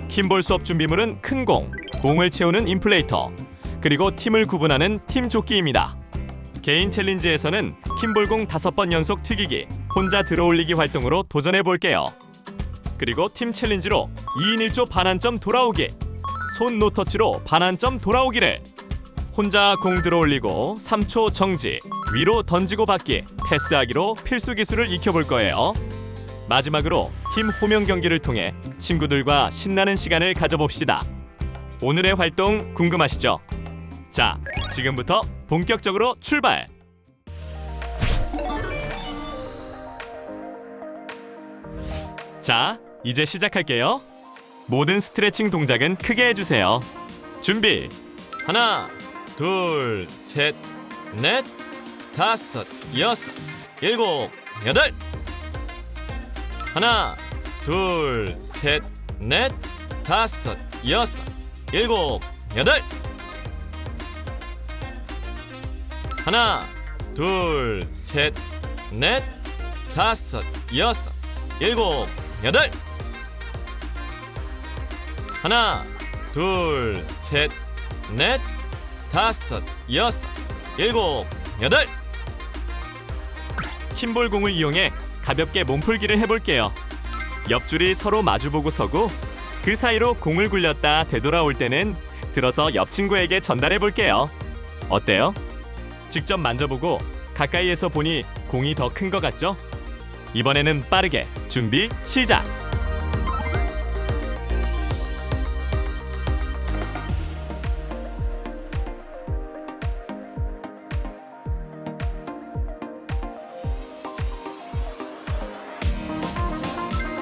킴볼 수업 준비물은 큰 공, 공을 채우는 인플레이터, 그리고 팀을 구분하는 팀 조끼입니다. 개인 챌린지에서는 킴볼공 5번 연속 튀기기, 혼자 들어올리기 활동으로 도전해 볼게요. 그리고 팀 챌린지로 2인 1조 반환점 돌아오기, 손 노터치로 반환점 돌아오기를, 혼자 공 들어올리고 3초 정지, 위로 던지고 받기, 패스하기로 필수 기술을 익혀볼 거예요. 마지막으로 팀 호명 경기를 통해 친구들과 신나는 시간을 가져봅시다. 오늘의 활동 궁금하시죠? 자, 지금부터 본격적으로 출발! 자, 이제 시작할게요. 모든 스트레칭 동작은 크게 해주세요. 준비! 하나, 둘, 셋, 넷, 다섯, 여섯, 일곱, 여덟. 하나, 둘, 셋, 넷, 다섯, 여섯, 일곱, 여덟. 하나, 둘, 셋, 넷, 다섯, 여섯, 일곱, 여덟. 하나, 둘, 셋, 넷, 다섯, 여섯, 일곱, 여덟. 킴볼 공을 이용해 가볍게 몸풀기를 해볼게요. 옆줄이 서로 마주보고 서고 그 사이로 공을 굴렸다 되돌아올 때는 들어서 옆 친구에게 전달해볼게요. 어때요? 직접 만져보고 가까이에서 보니 공이 더 큰 것 같죠? 이번에는 빠르게 준비 시작!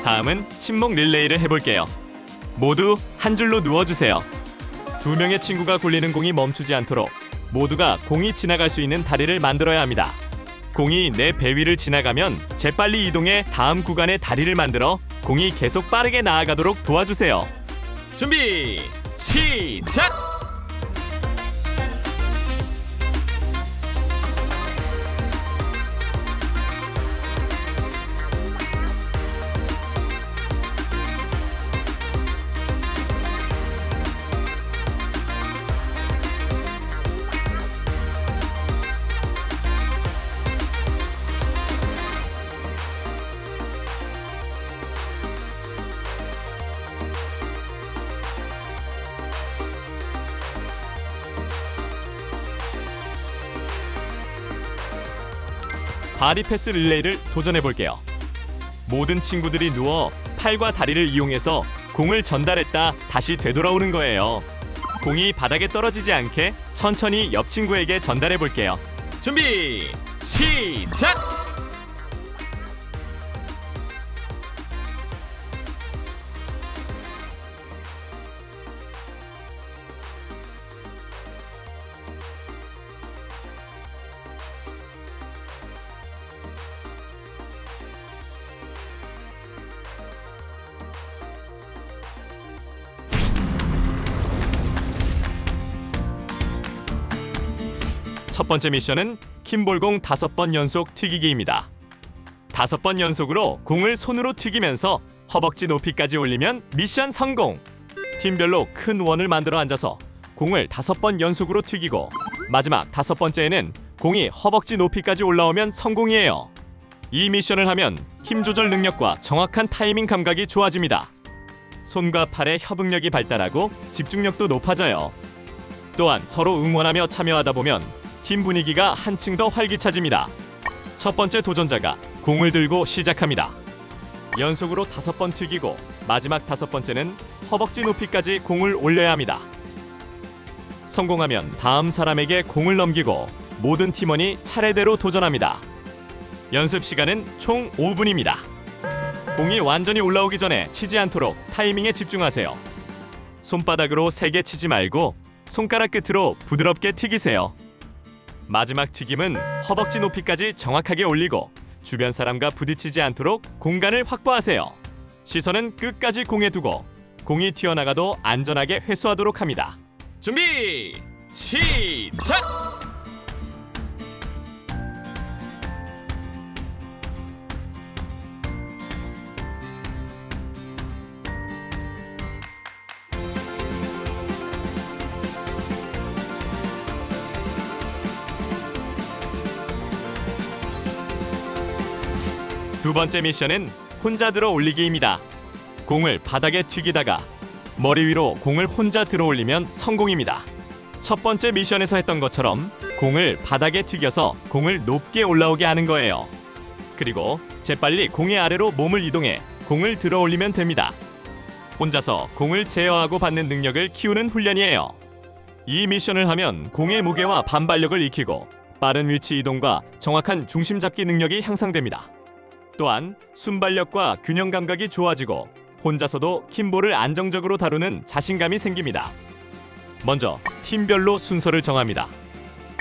다음은 침묵 릴레이를 해볼게요. 모두 한 줄로 누워주세요. 2명의 친구가 굴리는 공이 멈추지 않도록 모두가 공이 지나갈 수 있는 다리를 만들어야 합니다. 공이 내 배 위를 지나가면 재빨리 이동해 다음 구간에 다리를 만들어 공이 계속 빠르게 나아가도록 도와주세요. 준비, 시작! 바디 패스 릴레이를 도전해볼게요. 모든 친구들이 누워 팔과 다리를 이용해서 공을 전달했다 다시 되돌아오는 거예요. 공이 바닥에 떨어지지 않게 천천히 옆 친구에게 전달해볼게요. 준비, 시작! 첫 번째 미션은 킴볼공 5번 연속 튀기기입니다. 5번 연속으로 공을 손으로 튀기면서 허벅지 높이까지 올리면 미션 성공! 팀별로 큰 원을 만들어 앉아서 공을 5번 연속으로 튀기고 마지막 5번째에는 공이 허벅지 높이까지 올라오면 성공이에요. 이 미션을 하면 힘 조절 능력과 정확한 타이밍 감각이 좋아집니다. 손과 팔의 협응력이 발달하고 집중력도 높아져요. 또한 서로 응원하며 참여하다 보면 팀 분위기가 한층 더 활기차집니다. 첫 번째 도전자가 공을 들고 시작합니다. 연속으로 5번 튀기고 마지막 5번째는 허벅지 높이까지 공을 올려야 합니다. 성공하면 다음 사람에게 공을 넘기고 모든 팀원이 차례대로 도전합니다. 연습 시간은 총 5분입니다. 공이 완전히 올라오기 전에 치지 않도록 타이밍에 집중하세요. 손바닥으로 세게 치지 말고 손가락 끝으로 부드럽게 튀기세요. 마지막 튀김은 허벅지 높이까지 정확하게 올리고 주변 사람과 부딪히지 않도록 공간을 확보하세요. 시선은 끝까지 공에 두고 공이 튀어나가도 안전하게 회수하도록 합니다. 준비 시작. 두 번째 미션은 혼자 들어 올리기입니다. 공을 바닥에 튀기다가 머리 위로 공을 혼자 들어 올리면 성공입니다. 첫 번째 미션에서 했던 것처럼 공을 바닥에 튀겨서 공을 높게 올라오게 하는 거예요. 그리고 재빨리 공의 아래로 몸을 이동해 공을 들어 올리면 됩니다. 혼자서 공을 제어하고 받는 능력을 키우는 훈련이에요. 이 미션을 하면 공의 무게와 반발력을 익히고 빠른 위치 이동과 정확한 중심 잡기 능력이 향상됩니다. 또한 순발력과 균형 감각이 좋아지고 혼자서도 킴볼을 안정적으로 다루는 자신감이 생깁니다. 먼저 팀별로 순서를 정합니다.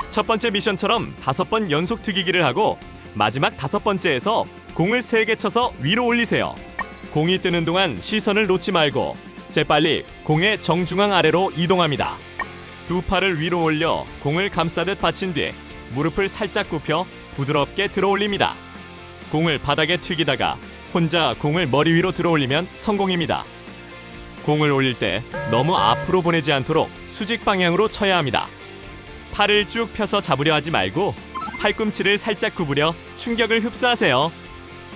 첫 번째 미션처럼 5번 연속 튀기기를 하고 마지막 5번째에서 공을 3개 쳐서 위로 올리세요. 공이 뜨는 동안 시선을 놓지 말고 재빨리 공의 정중앙 아래로 이동합니다. 두 팔을 위로 올려 공을 감싸듯 받친 뒤 무릎을 살짝 굽혀 부드럽게 들어 올립니다. 공을 바닥에 튀기다가 혼자 공을 머리 위로 들어 올리면 성공입니다. 공을 올릴 때 너무 앞으로 보내지 않도록 수직 방향으로 쳐야 합니다. 팔을 쭉 펴서 잡으려 하지 말고 팔꿈치를 살짝 구부려 충격을 흡수하세요.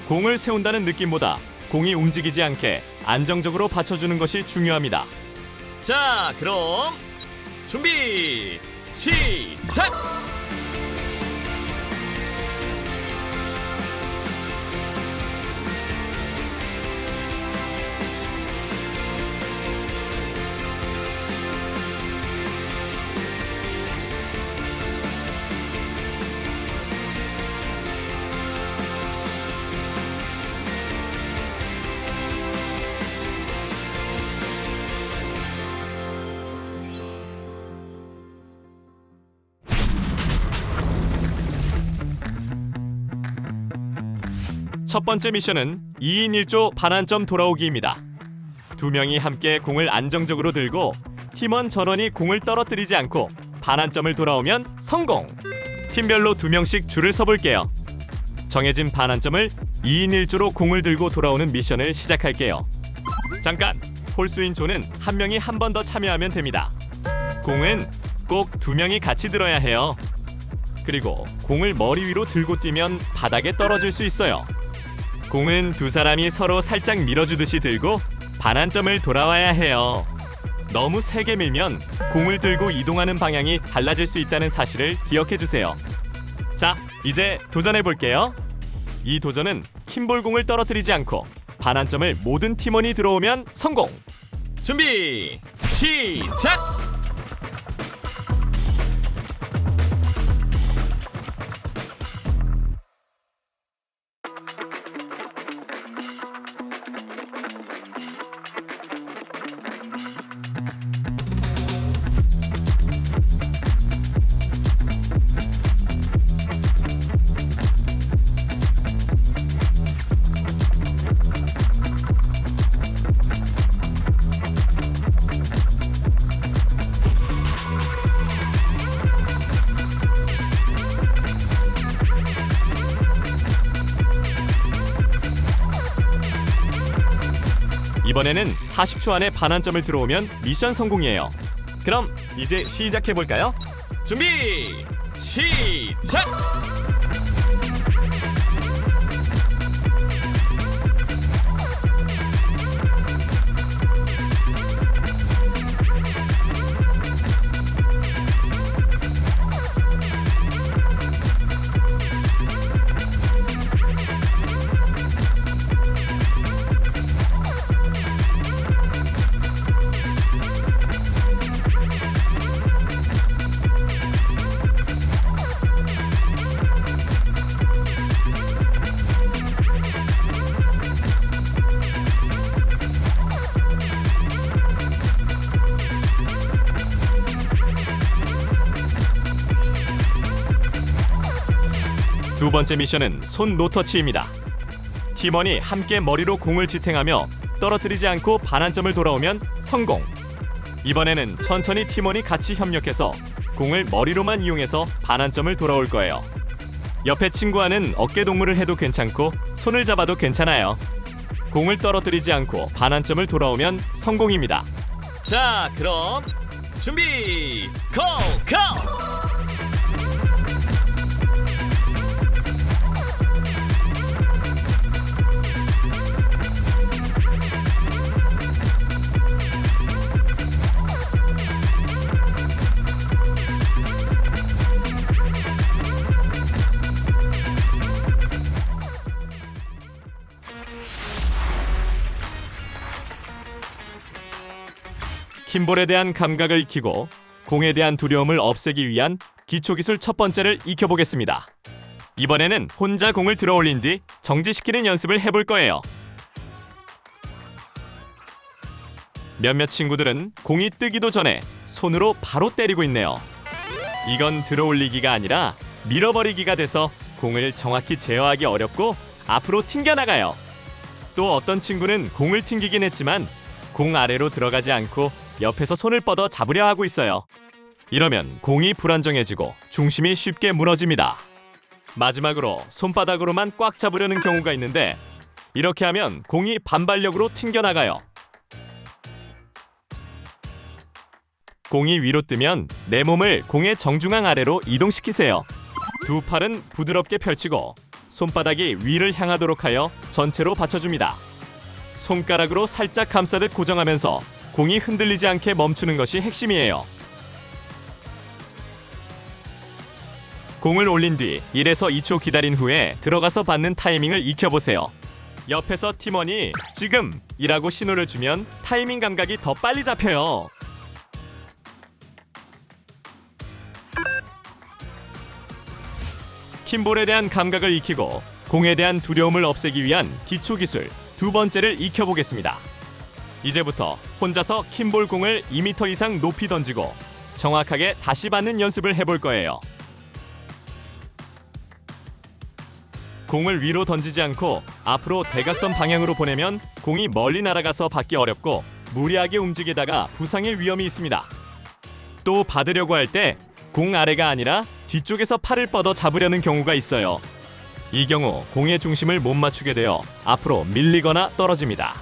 공을 세운다는 느낌보다 공이 움직이지 않게 안정적으로 받쳐주는 것이 중요합니다. 자, 그럼 준비 시작. 첫 번째 미션은 2인 1조 반환점 돌아오기입니다. 2명이 함께 공을 안정적으로 들고 팀원 전원이 공을 떨어뜨리지 않고 반환점을 돌아오면 성공! 팀별로 2명씩 줄을 서볼게요. 정해진 반환점을 2인 1조로 공을 들고 돌아오는 미션을 시작할게요. 잠깐! 홀수인 조는 한 명이 한 번 더 참여하면 됩니다. 공은 꼭 2명이 같이 들어야 해요. 그리고 공을 머리 위로 들고 뛰면 바닥에 떨어질 수 있어요. 공은 두 사람이 서로 살짝 밀어주듯이 들고 반환점을 돌아와야 해요. 너무 세게 밀면 공을 들고 이동하는 방향이 달라질 수 있다는 사실을 기억해주세요. 자, 이제 도전해볼게요. 이 도전은 킴볼공을 떨어뜨리지 않고 반환점을 모든 팀원이 들어오면 성공! 준비 시작. 이번에는 40초 안에 반환점을 들어오면 미션 성공이에요. 그럼 이제 시작해볼까요? 준비 시작. 번째 미션은 손 노터치입니다. 팀원이 함께 머리로 공을 지탱하며 떨어뜨리지 않고 반환점을 돌아오면 성공. 이번에는 천천히 팀원이 같이 협력해서 공을 머리로만 이용해서 반환점을 돌아올 거예요. 옆에 친구와는 어깨 동무를 해도 괜찮고 손을 잡아도 괜찮아요. 공을 떨어뜨리지 않고 반환점을 돌아오면 성공입니다. 자, 그럼 준비 고! 고! 킴볼에 대한 감각을 익히고 공에 대한 두려움을 없애기 위한 기초기술 첫 번째를 익혀보겠습니다. 이번에는 혼자 공을 들어 올린 뒤 정지시키는 연습을 해볼 거예요. 몇몇 친구들은 공이 뜨기도 전에 손으로 바로 때리고 있네요. 이건 들어 올리기가 아니라 밀어버리기가 돼서 공을 정확히 제어하기 어렵고 앞으로 튕겨나가요. 또 어떤 친구는 공을 튕기긴 했지만 공 아래로 들어가지 않고 옆에서 손을 뻗어 잡으려 하고 있어요. 이러면 공이 불안정해지고 중심이 쉽게 무너집니다. 마지막으로 손바닥으로만 꽉 잡으려는 경우가 있는데 이렇게 하면 공이 반발력으로 튕겨나가요. 공이 위로 뜨면 내 몸을 공의 정중앙 아래로 이동시키세요. 두 팔은 부드럽게 펼치고 손바닥이 위를 향하도록 하여 전체로 받쳐줍니다. 손가락으로 살짝 감싸듯 고정하면서 공이 흔들리지 않게 멈추는 것이 핵심이에요. 공을 올린 뒤 1에서 2초 기다린 후에 들어가서 받는 타이밍을 익혀보세요. 옆에서 팀원이 지금! 이라고 신호를 주면 타이밍 감각이 더 빨리 잡혀요. 킴볼에 대한 감각을 익히고 공에 대한 두려움을 없애기 위한 기초기술 두 번째를 익혀보겠습니다. 이제부터 혼자서 킴볼 공을 2m 이상 높이 던지고 정확하게 다시 받는 연습을 해볼 거예요. 공을 위로 던지지 않고 앞으로 대각선 방향으로 보내면 공이 멀리 날아가서 받기 어렵고 무리하게 움직이다가 부상의 위험이 있습니다. 또 받으려고 할 때 공 아래가 아니라 뒤쪽에서 팔을 뻗어 잡으려는 경우가 있어요. 이 경우 공의 중심을 못 맞추게 되어 앞으로 밀리거나 떨어집니다.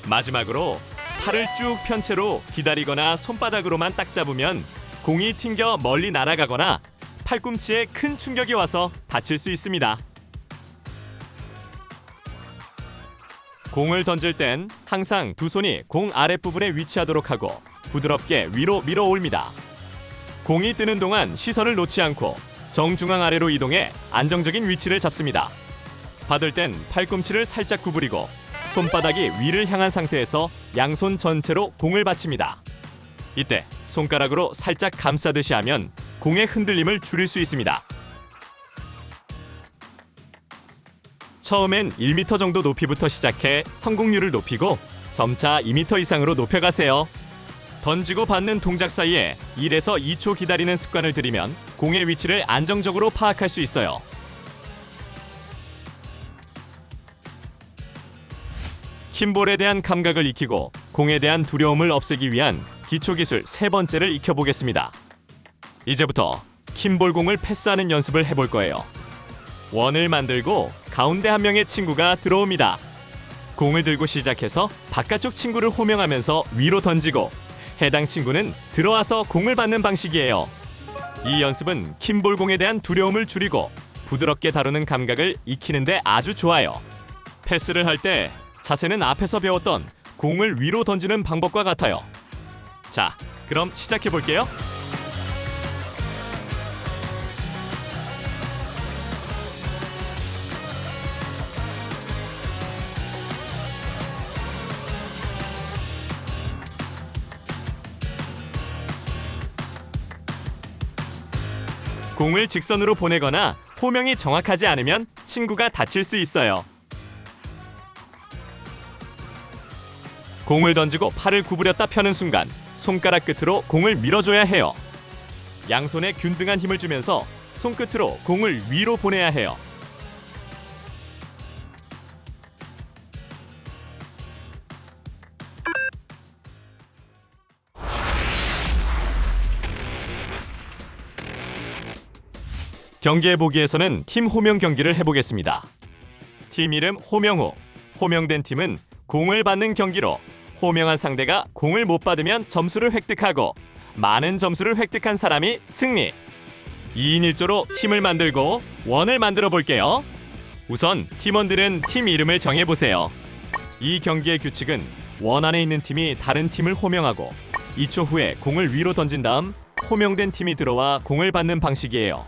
마지막으로 팔을 쭉 편 채로 기다리거나 손바닥으로만 딱 잡으면 공이 튕겨 멀리 날아가거나 팔꿈치에 큰 충격이 와서 다칠 수 있습니다. 공을 던질 땐 항상 두 손이 공 아랫부분에 위치하도록 하고 부드럽게 위로 밀어 올립니다. 공이 뜨는 동안 시선을 놓지 않고 정중앙 아래로 이동해 안정적인 위치를 잡습니다. 받을 땐 팔꿈치를 살짝 구부리고 손바닥이 위를 향한 상태에서 양손 전체로 공을 받칩니다. 이때 손가락으로 살짝 감싸듯이 하면 공의 흔들림을 줄일 수 있습니다. 처음엔 1m 정도 높이부터 시작해 성공률을 높이고 점차 2m 이상으로 높여가세요. 던지고 받는 동작 사이에 1에서 2초 기다리는 습관을 들이면 공의 위치를 안정적으로 파악할 수 있어요. 킴볼에 대한 감각을 익히고 공에 대한 두려움을 없애기 위한 기초기술 세 번째를 익혀보겠습니다. 이제부터 킴볼 공을 패스하는 연습을 해볼 거예요. 원을 만들고 가운데 한 명의 친구가 들어옵니다. 공을 들고 시작해서 바깥쪽 친구를 호명하면서 위로 던지고 해당 친구는 들어와서 공을 받는 방식이에요. 이 연습은 킴볼 공에 대한 두려움을 줄이고 부드럽게 다루는 감각을 익히는 데 아주 좋아요. 패스를 할 때 자세는 앞에서 배웠던 공을 위로 던지는 방법과 같아요. 자, 그럼 시작해 볼게요. 공을 직선으로 보내거나 호명이 정확하지 않으면 친구가 다칠 수 있어요. 공을 던지고 팔을 구부렸다 펴는 순간 손가락 끝으로 공을 밀어줘야 해요. 양손에 균등한 힘을 주면서 손끝으로 공을 위로 보내야 해요. 경기해 보기에서는 팀 호명 경기를 해보겠습니다. 팀 이름 호명호. 호명된 팀은 공을 받는 경기로 호명한 상대가 공을 못 받으면 점수를 획득하고 많은 점수를 획득한 사람이 승리. 2인 1조로 팀을 만들고 원을 만들어 볼게요. 우선 팀원들은 팀 이름을 정해보세요. 이 경기의 규칙은 원 안에 있는 팀이 다른 팀을 호명하고 2초 후에 공을 위로 던진 다음 호명된 팀이 들어와 공을 받는 방식이에요.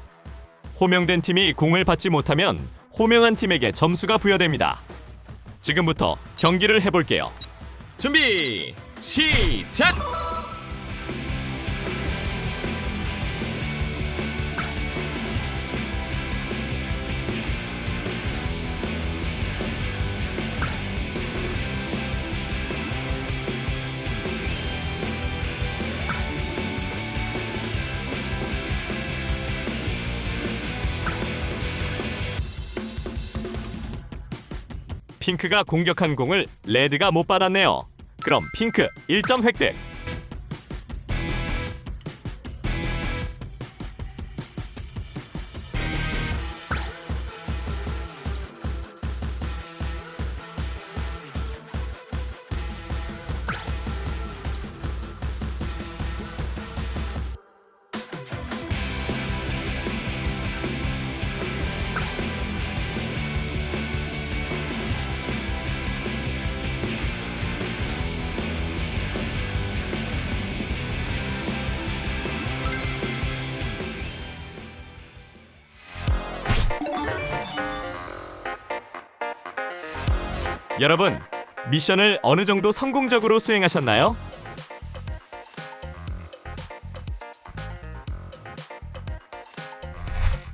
호명된 팀이 공을 받지 못하면 호명한 팀에게 점수가 부여됩니다. 지금부터 경기를 해볼게요. 준비 시작. 핑크가 공격한 공을 레드가 못 받았네요. 그럼 핑크 1점 획득. 여러분, 미션을 어느 정도 성공적으로 수행하셨나요?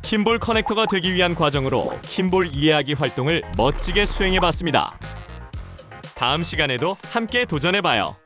킴볼 커넥터가 되기 위한 과정으로 킴볼 이해하기 활동을 멋지게 수행해봤습니다. 다음 시간에도 함께 도전해봐요.